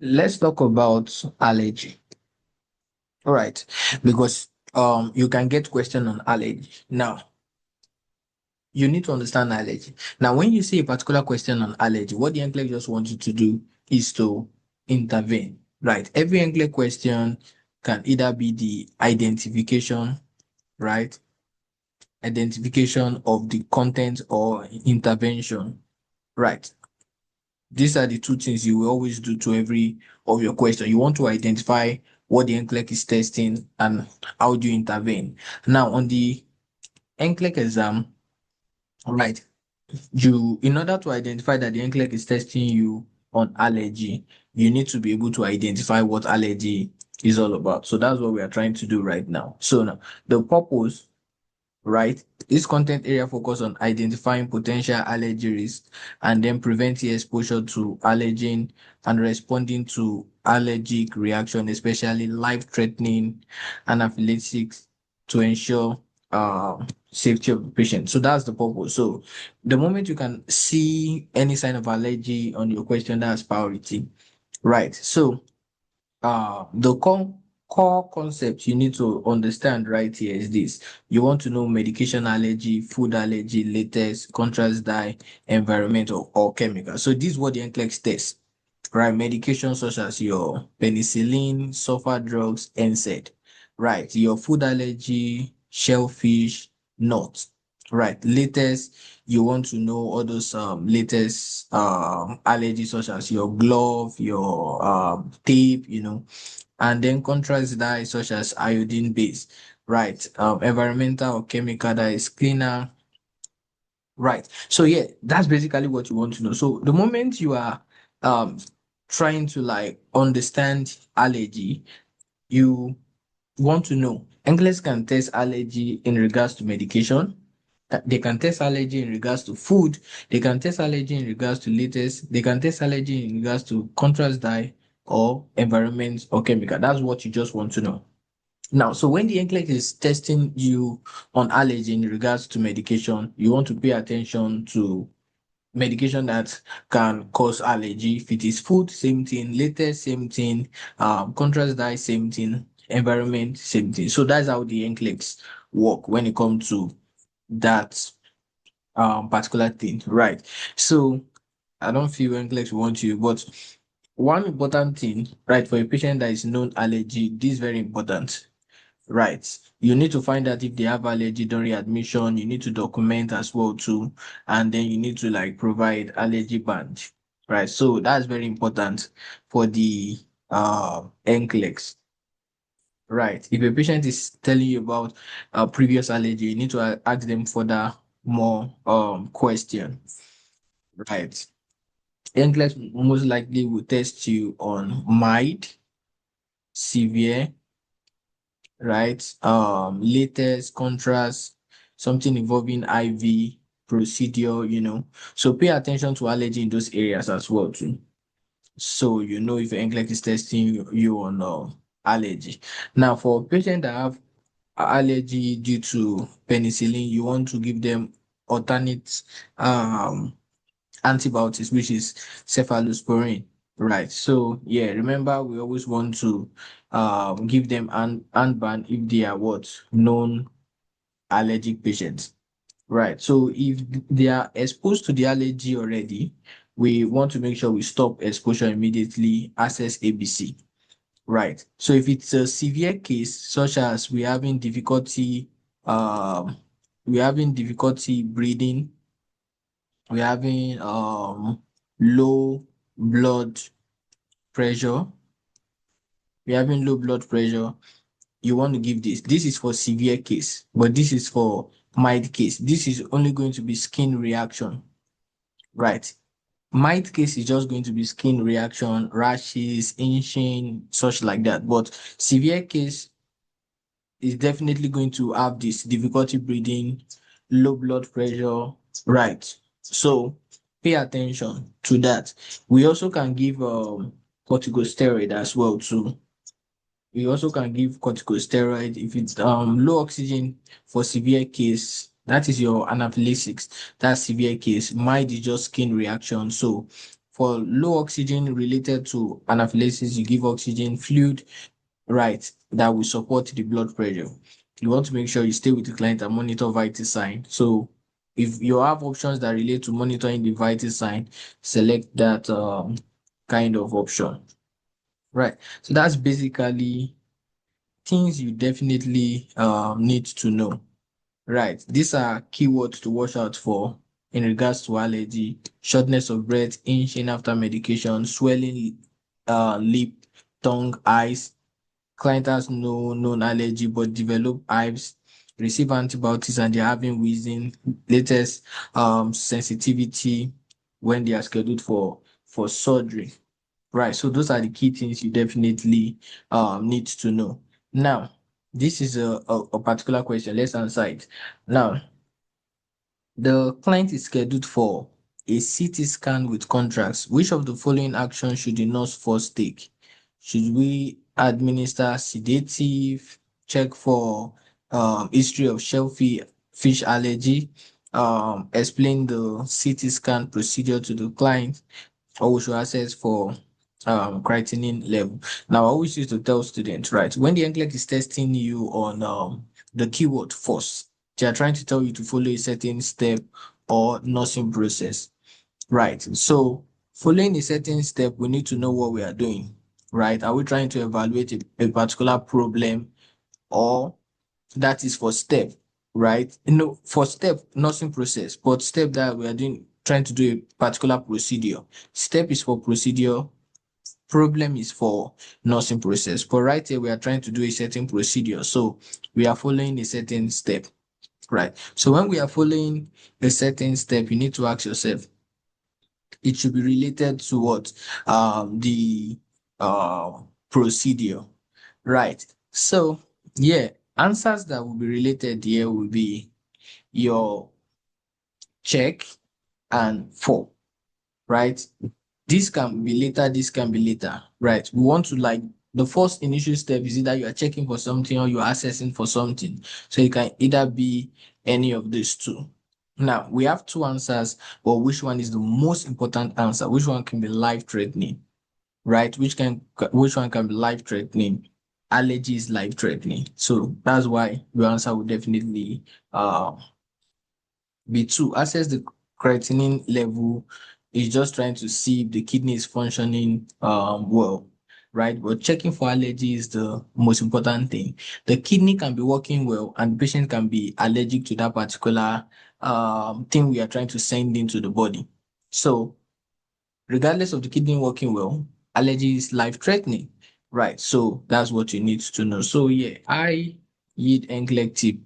Let's talk about allergy. All right, because you can get question on allergy. Now, you need to understand allergy. Now, when you see a particular question on allergy, what the NCLEX just wants you to do is to intervene. Right. Every NCLEX question can either be the identification, right? Identification of the content or intervention. Right. These are the two things you will always do to every of your question. You want to identify what the NCLEX is testing and how do you intervene. Now, on the NCLEX exam, right, in order to identify that the NCLEX is testing you on allergy, you need to be able to identify what allergy is all about. So that's what we are trying to do right now. So now, the purpose, right? This content area focus on identifying potential allergy risks and then preventing exposure to allergen and responding to allergic reaction, especially life-threatening anaphylaxis, to ensure safety of the patient. So that's the purpose. So the moment you can see any sign of allergy on your question, that's priority, right? So the core concept you need to understand right here is this. You want to know medication allergy, food allergy, latex, contrast dye, environmental or chemical. So this is what the NCLEX tests, right? Medication such as your penicillin, sulfur drugs, NSAID, right? Your food allergy, shellfish, nuts, right? Latest, you want to know all those latest allergies such as your glove, your tape, and then contrast dye such as iodine base, right? Environmental or chemical that is cleaner, right? So yeah, that's basically what you want to know. So the moment you are um trying to like understand allergy, you want to know NCLEX can test allergy in regards to medication. They can test allergy in regards to food. They can test allergy in regards to latest. They can test allergy in regards to contrast dye or environment or chemical. That's what you just want to know. Now, so when the NCLEX is testing you on allergy in regards to medication, you want to pay attention to medication that can cause allergy. If it is food, same thing. Latest, same thing. Contrast dye, same thing. Environment, same thing. So that's how the NCLEX work when it comes to that particular thing, right? So I don't feel NCLEX want you, but one important thing, right, for a patient that is known allergy, this is very important. Right. You need to find out if they have allergy during admission. You need to document as well too. And then you need to like provide allergy badge. Right. So that's very important for the NCLEX. Right. If a patient is telling you about a previous allergy, you need to ask them further more question. Right. NCLEX most likely will test you on mild, severe, right? Latest contrast, something involving IV procedure, So pay attention to allergy in those areas as well too. So if NCLEX is testing you on allergy. Now for patients that have allergy due to penicillin, you want to give them alternate antibiotics, which is cephalosporin. Right. So yeah, remember we always want to give them an ban if they are what known allergic patients. Right. So if they are exposed to the allergy already, we want to make sure we stop exposure immediately, assess ABC. Right. So if it's a severe case, such as um we're having difficulty breathing, we're having low blood pressure, we're having low blood pressure, you want to give this. This is for severe case, but this is for mild case. This is only going to be skin reaction, right? Mild case is just going to be skin reaction, rashes, itching, such like that. But severe case is definitely going to have this difficulty breathing, low blood pressure, right? So pay attention to that. We also can give corticosteroid as well too. We also can give corticosteroid if it's low oxygen for severe case. That is your anaphylaxis. That's severe case. Mild is just skin reaction. So For low oxygen related to anaphylaxis, you give oxygen fluid, right, that will support the blood pressure. You want to make sure you stay with the client and monitor vital sign. So if you have options that relate to monitoring the vital sign, select that kind of option. Right. So that's basically things you definitely need to know. Right. These are keywords to watch out for in regards to allergy: shortness of breath, inching after medication, swelling lip, tongue, eyes. Client has no known allergy but develop hives, receive antibiotics and they're having wheezing, latest sensitivity when they are scheduled for surgery. Right. So those are the key things you definitely need to know. Now, this is a particular question. Let's answer it. Now, the client is scheduled for a CT scan with contrast. Which of the following actions should the nurse first take? Should we administer sedative, check for history of shellfish fish allergy, explain the CT scan procedure to the client, or we should assess for creatinine level? Now, I always used to tell students, right, when the NCLEX is testing you on the keyword first, they are trying to tell you to follow a certain step or nursing process, right? So, following a certain step, we need to know what we are doing, right? Are we trying to evaluate a particular problem, or that is for step, right? For step, nursing process, but step that we are doing, trying to do a particular procedure. Step is for procedure, problem is for nursing process. But right here, we are trying to do a certain procedure. So we are following a certain step, right? So when we are following a certain step, you need to ask yourself, it should be related to what? The procedure, right? So yeah, answers that will be related here will be your check and for, right? This can be later, this can be later, right? We want to, like, the first initial step is either you are checking for something or you're assessing for something. So it can either be any of these two. Now, we have two answers, but which one is the most important answer? Which one can be life-threatening, right? Which one can be life-threatening? Allergy is life-threatening. So that's why your answer will definitely be two. Assess the creatinine level is just trying to see if the kidney is functioning well, right? But checking for allergy is the most important thing. The kidney can be working well and the patient can be allergic to that particular thing we are trying to send into the body. So regardless of the kidney working well, allergy is life-threatening, right? So that's what you need to know. So yeah, I need NCLEX tip.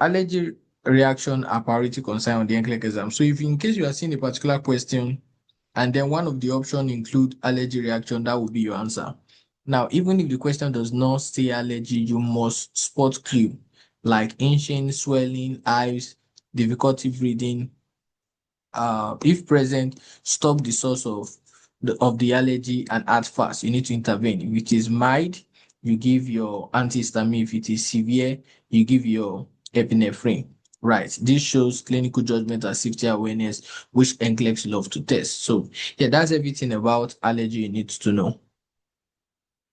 Allergy reaction are priority concern on the NCLEX exam. So if in case you are seeing a particular question and then one of the options include allergy reaction, that will be your answer. Now, even if the question does not say allergy, you must spot clue like inching, swelling, eyes, difficulty breathing. If present, stop the source of the allergy and act fast. You need to intervene. If it is mild, you give your antihistamine. If it is severe, you give your epinephrine. Right. This shows clinical judgment and safety awareness, which NCLEX love to test. So yeah, that's everything about allergy you need to know.